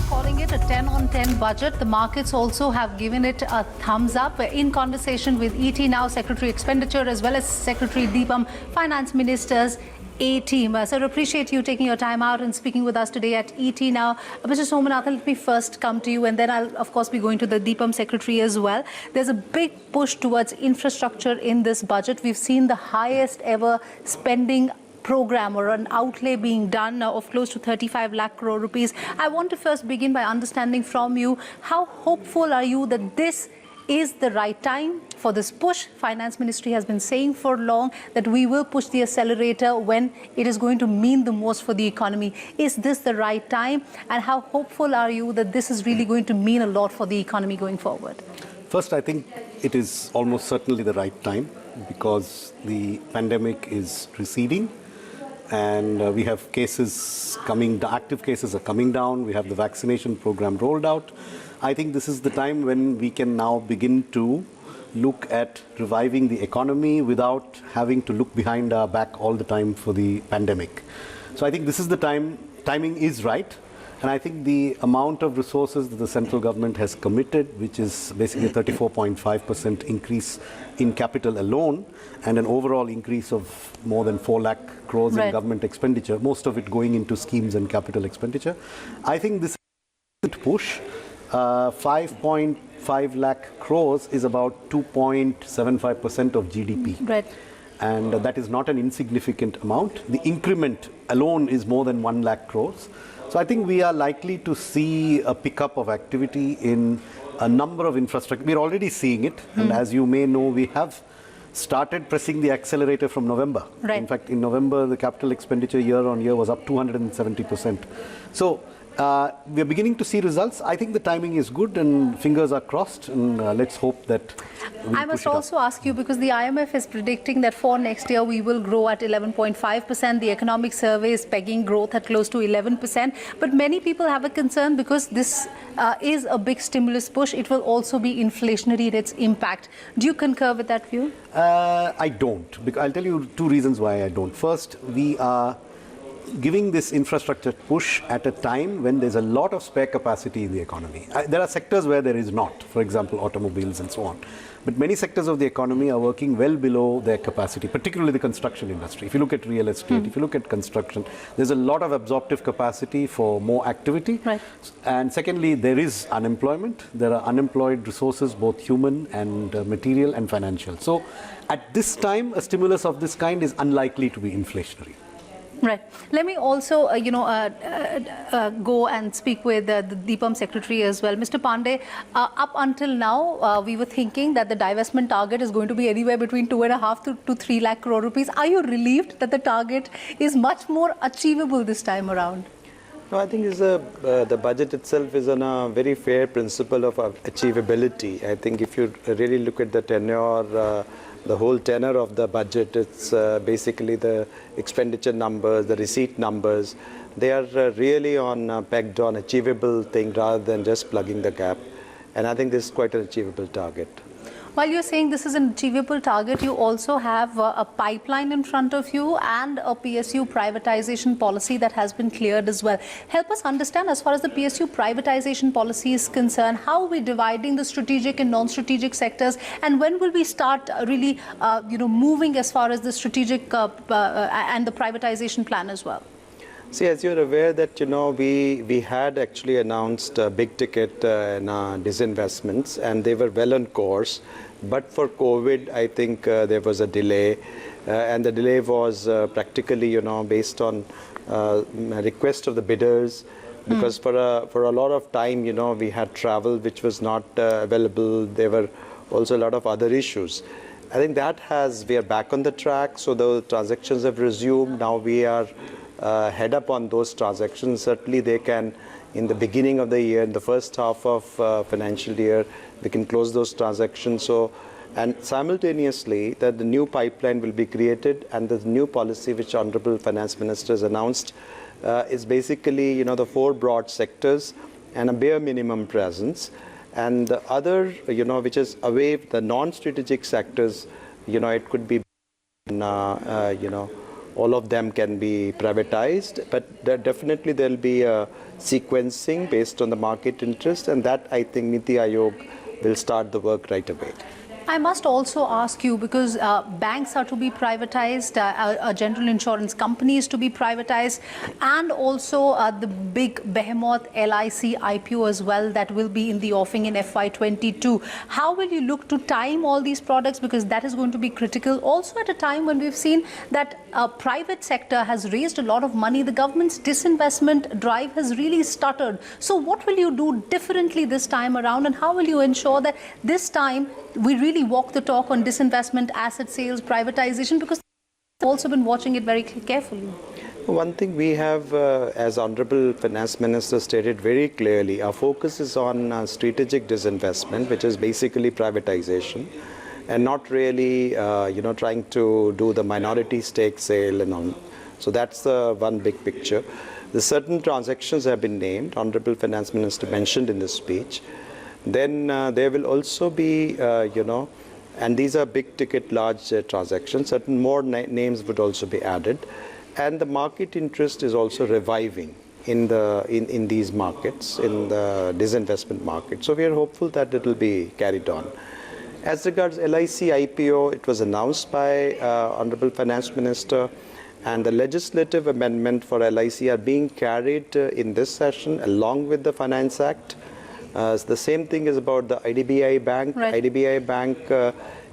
calling it a 10 on 10 budget. The markets also have given it a thumbs up. In conversation with ET Now, Secretary Expenditure as well as Secretary DIPAM, Finance Minister's A-team. So I appreciate you taking your time out and speaking with us today at ET Now. Mr. Somanathan, let me first come to you, and then I'll, of course, be going to the DIPAM Secretary as well. There's a big push towards infrastructure in this budget. We've seen the highest ever spending program or an outlay being done of close to 35 lakh crore rupees. I want to first begin by understanding from you, how hopeful are you that this is the right time for this push? Finance Ministry has been saying for long that we will push the accelerator when it is going to mean the most for the economy. Is this the right time? And how hopeful are you that this is really going to mean a lot for the economy going forward? First, I think it is almost certainly the right time because the pandemic is receding and we have cases coming, the active cases are coming down. We have the vaccination program rolled out. I think this is the time when we can now begin to look at reviving the economy without having to look behind our back all the time for the pandemic. So I think this is the time, timing is right. And I think the amount of resources that the central government has committed, which is basically a 34.5% increase in capital alone, and an overall increase of more than 4 lakh crores in government expenditure, most of it going into schemes and capital expenditure. I think this push, 5.5 lakh crores is about 2.75% of GDP. Right. And that is not an insignificant amount. The increment alone is more than 1 lakh crores. So I think we are likely to see a pickup of activity in a number of infrastructure. We're already seeing it. And as you may know, we have started pressing the accelerator from November. Right. In fact, in November, the capital expenditure year on year was up 270%. So we are beginning to see results. I think the timing is good and fingers are crossed, and let's hope that I must also ask you, because the IMF is predicting that for next year we will grow at 11.5%. The economic survey is pegging growth at close to 11%. But many people have a concern because this is a big stimulus push. It will also be inflationary in its impact. Do you concur with that view? I don't. Because I'll tell you two reasons why I don't. First, we are giving this infrastructure push at a time when there's a lot of spare capacity in the economy. There are sectors where there is not, for example, automobiles and so on. But many sectors of the economy are working well below their capacity, particularly the construction industry. If you look at real estate, if you look at construction, there's a lot of absorptive capacity for more activity. Right. And secondly, there is unemployment. There are unemployed resources, both human and material and financial. So at this time, a stimulus of this kind is unlikely to be inflationary. Right. Let me also, go and speak with the DIPAM Secretary as well. Mr. Pandey, up until now, we were thinking that the divestment target is going to be anywhere between 2.5 to 3 lakh crore rupees. Are you relieved that the target is much more achievable this time around? No, I think the budget itself is on a very fair principle of achievability. I think if you really look at the tenure, the whole tenor of the budget, it's basically the expenditure numbers, the receipt numbers. They are really pegged on achievable thing rather than just plugging the gap. And I think this is quite an achievable target. While you're saying this is an achievable target, you also have a pipeline in front of you and a PSU privatization policy that has been cleared as well. Help us understand, as far as the PSU privatization policy is concerned, how are we dividing the strategic and non-strategic sectors, and when will we start really moving as far as the strategic and the privatization plan as well? See, as you're aware that, we had actually announced big ticket disinvestments, and they were well on course. But for COVID, I think there was a delay, and the delay was practically, based on request of the bidders, because for a lot of time, we had travel which was not available. There were also a lot of other issues. I think we are back on the track, so the transactions have resumed. Now we are head up on those transactions. Certainly they can, in the beginning of the year, in the first half of financial year, we can close those transactions. So, and simultaneously that the new pipeline will be created, and the new policy which Honorable Finance Minister has announced is basically, the 4 broad sectors and a bare minimum presence. And the other, which is away, the non-strategic sectors, it could be, all of them can be privatized, but definitely there'll be a sequencing based on the market interest, and that I think Niti Aayog will start the work right away. I must also ask you, because banks are to be privatized, general insurance companies to be privatized, and also the big behemoth LIC IPO as well that will be in the offing in FY22. How will you look to time all these products? Because that is going to be critical. Also at a time when we've seen that private sector has raised a lot of money, the government's disinvestment drive has really stuttered. So what will you do differently this time around, and how will you ensure that this time we really walk the talk on disinvestment, asset sales, privatization, because we've also been watching it very carefully? One thing we have, as Honorable Finance Minister stated very clearly, our focus is on strategic disinvestment, which is basically privatization, and not really, trying to do the minority stake sale and all. So that's the one big picture. The certain transactions have been named, Honorable Finance Minister mentioned in this speech. Then there will also be, and these are big ticket, large transactions, certain more names would also be added. And the market interest is also reviving in these markets, in the disinvestment market. So we are hopeful that it will be carried on. As regards LIC IPO, it was announced by Honorable Finance Minister, and the legislative amendment for LIC are being carried in this session along with the Finance Act. The same thing is about the IDBI Bank. Right. IDBI Bank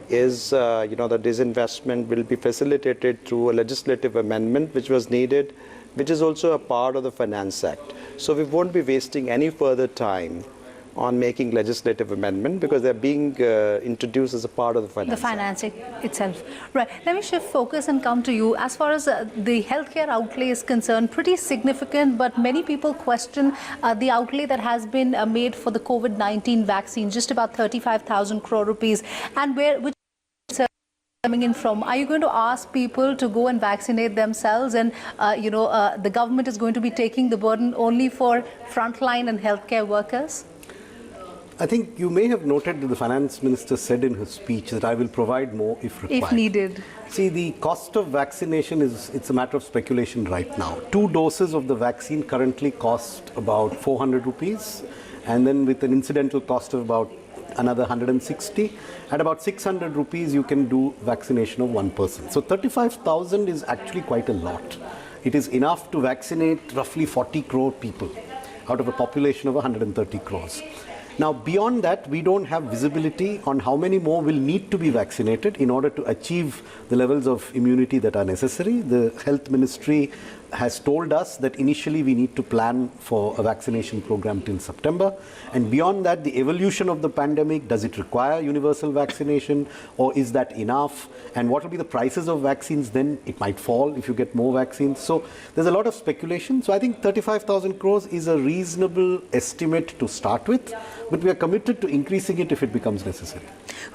is, the disinvestment will be facilitated through a legislative amendment which was needed, which is also a part of the Finance Act. So we won't be wasting any further time on making legislative amendment because they're being introduced as a part of the Finance Act. The Finance Act itself. Right. Let me shift focus and come to you. As far as the healthcare outlay is concerned, pretty significant, but many people question the outlay that has been made for the COVID-19 vaccine, just about 35,000 crore rupees, and which coming in from. Are you going to ask people to go and vaccinate themselves, and the government is going to be taking the burden only for frontline and healthcare workers? I think you may have noted that the Finance Minister said in his speech that I will provide more if required. If needed. See, the cost of vaccination it's a matter of speculation right now. 2 doses of the vaccine currently cost about 400 rupees, and then with an incidental cost of about another 160. At about 600 rupees, you can do vaccination of one person. So 35,000 is actually quite a lot. It is enough to vaccinate roughly 40 crore people out of a population of 130 crores. Now, beyond that, we don't have visibility on how many more will need to be vaccinated in order to achieve the levels of immunity that are necessary. The Health Ministry has told us that initially we need to plan for a vaccination program till September. And beyond that, the evolution of the pandemic, does it require universal vaccination, or is that enough? And what will be the prices of vaccines then? It might fall if you get more vaccines. So there's a lot of speculation. So I think 35,000 crores is a reasonable estimate to start with, but we are committed to increasing it if it becomes necessary.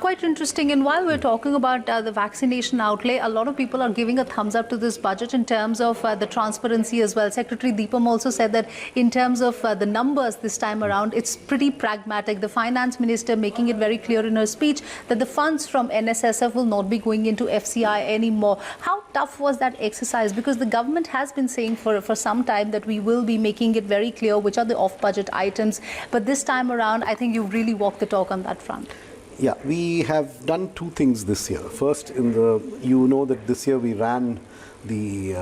Quite interesting. And while we're talking about the vaccination outlay, a lot of people are giving a thumbs up to this budget in terms of the transparency as well. Secretary DIPAM also said that in terms of the numbers this time around, it's pretty pragmatic. The Finance Minister making it very clear in her speech that the funds from NSSF will not be going into FCI anymore. How tough was that exercise? Because the government has been saying for some time that we will be making it very clear which are the off-budget items. But this time around, I think you've really walked the talk on that front. Yeah, we have done 2 things this year. First, you know that this year we ran the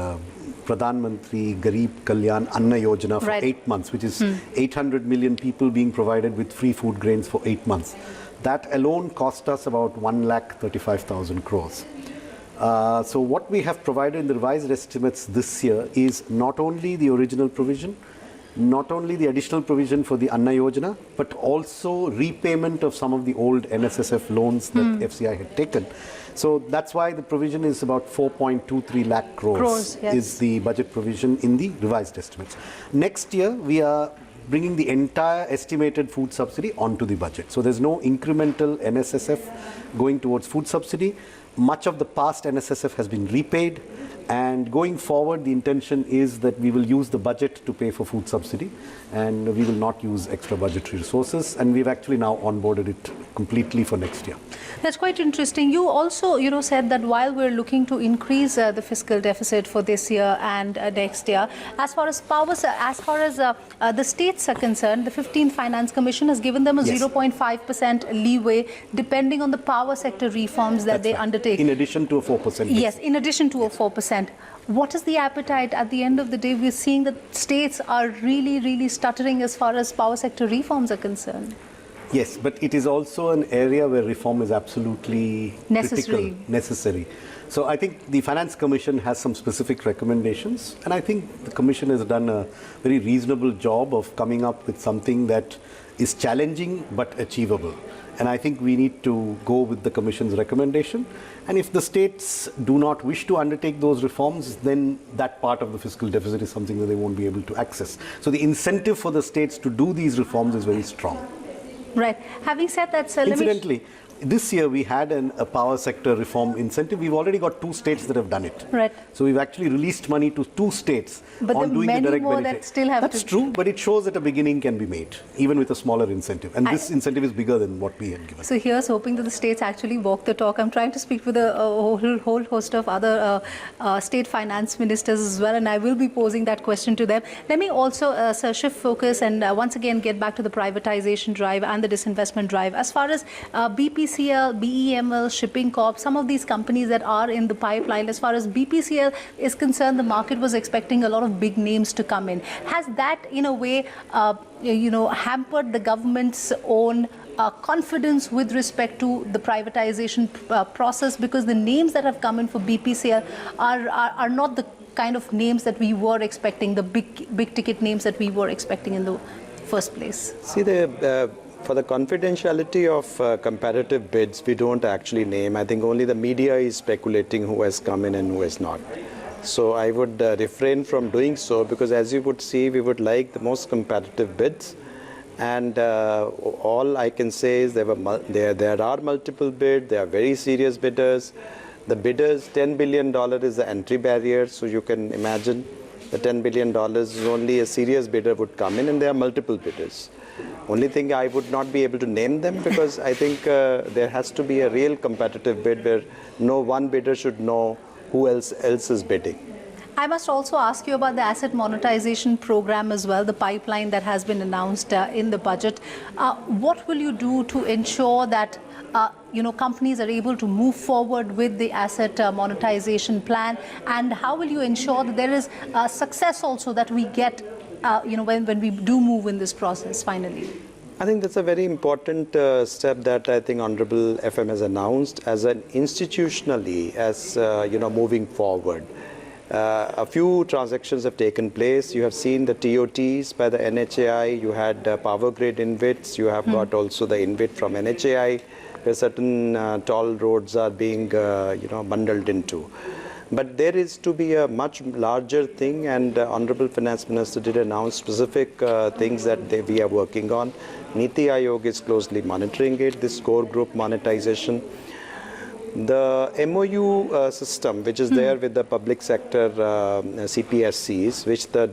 Pradhan Mantri Garib Kalyan Anna Yojana for 8 months, which is 800 million people being provided with free food grains for 8 months. That alone cost us about 1,35,000 crores. So what we have provided in the revised estimates this year is not only the original provision, not only the additional provision for the Anna Yojana, but also repayment of some of the old NSSF loans that FCI had taken. So that's why the provision is about 4.23 lakh crores yes. is the budget provision in the revised estimates. Next year, we are bringing the entire estimated food subsidy onto the budget. So there's no incremental NSSF going towards food subsidy. Much of the past NSSF has been repaid, And going forward, the intention is that we will use the budget to pay for food subsidy, and we will not use extra budgetary resources. And we've actually now onboarded it completely for next year. That's quite interesting. You also, said that while we're looking to increase the fiscal deficit for this year and next year, as far as the states are concerned, the 15th Finance Commission has given them a 0.5% leeway, depending on the power sector reforms that they undertake. In addition to a 4%. Yes, in addition to a 4%. What is the appetite? At the end of the day, we're seeing that states are really, really stuttering as far as power sector reforms are concerned. Yes, but it is also an area where reform is absolutely necessary. So I think the Finance Commission has some specific recommendations, and I think the Commission has done a very reasonable job of coming up with something that is challenging but achievable. And I think we need to go with the Commission's recommendation. And if the states do not wish to undertake those reforms, then that part of the fiscal deficit is something that they won't be able to access. So the incentive for the states to do these reforms is very strong. Right. Having said that, sir, incidentally, this year we had a power sector reform incentive. We've already got 2 states that have done it. Right. So we've actually released money to 2 states on doing the direct benefit. That still have That's true, but it shows that a beginning can be made, even with a smaller incentive. And this incentive is bigger than what we had given. So here's hoping that the states actually walk the talk. I'm trying to speak with a whole host of other state finance ministers as well, and I will be posing that question to them. Let me also sir, shift focus and once again get back to the privatization drive and the disinvestment drive. As far as BPCL, BEML, Shipping Corp, some of these companies that are in the pipeline, as far as BPCL is concerned, the market was expecting a lot of big names to come in. Has that, in a way, hampered the government's own confidence with respect to the privatization process? Because the names that have come in for BPCL are not the kind of names that we were expecting, the big ticket names that we were expecting in the first place. See, for the confidentiality of comparative bids, we don't actually name. I think only the media is speculating who has come in and who has not. So I would refrain from doing so, because as you would see, we would like the most competitive bids. And all I can say is there are multiple bids, there are very serious bidders. The bidders, $10 billion is the entry barrier, so you can imagine the $10 billion is only a serious bidder would come in, and there are multiple bidders. Only thing, I would not be able to name them, because I think there has to be a real competitive bid where no one bidder should know who else is bidding. I must also ask you about the asset monetization program as well, the pipeline that has been announced in the budget. What will you do to ensure that companies are able to move forward with the asset monetization plan, and how will you ensure that there is success also that we get when we do move in this process finally? I think that's a very important step that I think Honorable FM has announced as an institutionally, as moving forward. A few transactions have taken place. You have seen the TOTs by the NHAI. You had power grid InvITs. You have got also the InvIT from NHAI, where certain toll roads are being bundled into. But there is to be a much larger thing, and Honorable Finance Minister did announce specific things that we are working on. Niti Aayog is closely monitoring it, this core group monetization. The MOU system, which is there with the public sector CPSCs, which the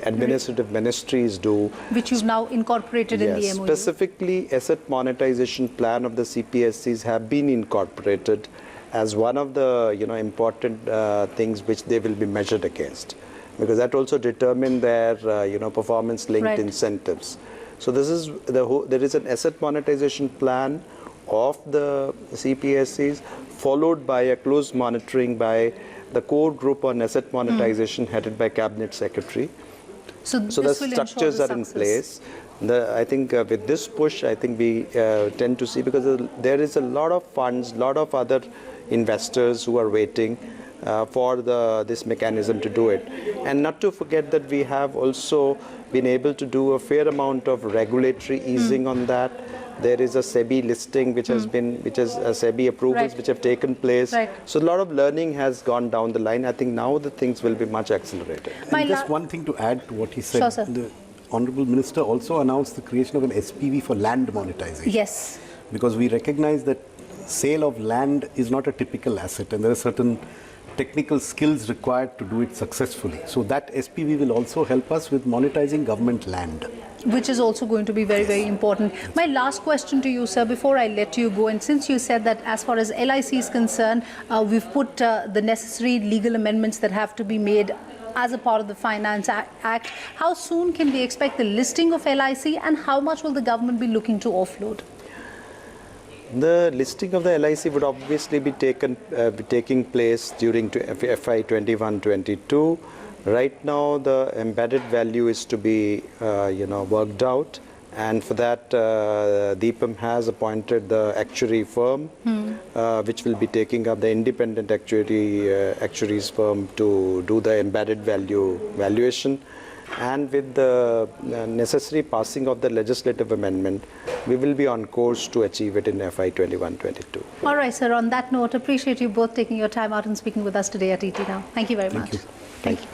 administrative ministries do. Which you've now incorporated in the MOU. Specifically, asset monetization plan of the CPSCs have been incorporated as one of the important things which they will be measured against, because that also determine their performance-linked incentives. So this is there is an asset monetization plan of the CPSCs, followed by a close monitoring by the core group on asset monetization headed by Cabinet Secretary. So the structures are in place. I think with this push, I think we tend to see, because there is a lot of funds, lot of other investors who are waiting for this mechanism to do it. And not to forget that we have also been able to do a fair amount of regulatory easing on that. There is a SEBI listing which has SEBI approvals which have taken place. So a lot of learning has gone down the line. I think now the things will be much accelerated. And just one thing to add to what he said. Sure, sir. The Honorable Minister also announced the creation of an SPV for land monetization. Yes. Because we recognize that sale of land is not a typical asset, and there are certain technical skills required to do it successfully. So that SPV will also help us with monetizing government land. Which is also going to be very, very important. My last question to you, sir, before I let you go, and since you said that as far as LIC is concerned, we've put the necessary legal amendments that have to be made as a part of the Finance Act, how soon can we expect the listing of LIC, and how much will the government be looking to offload? The listing of the LIC would obviously be taking place during FY21-22. Right now, the embedded value is to be, worked out, and for that, DIPAM has appointed the actuary firm, which will be taking up the independent actuaries firm to do the embedded value valuation. And with the necessary passing of the legislative amendment, we will be on course to achieve it in FY21-22. All right, sir. On that note, appreciate you both taking your time out and speaking with us today at ET Now. Thank you very much. Thank you.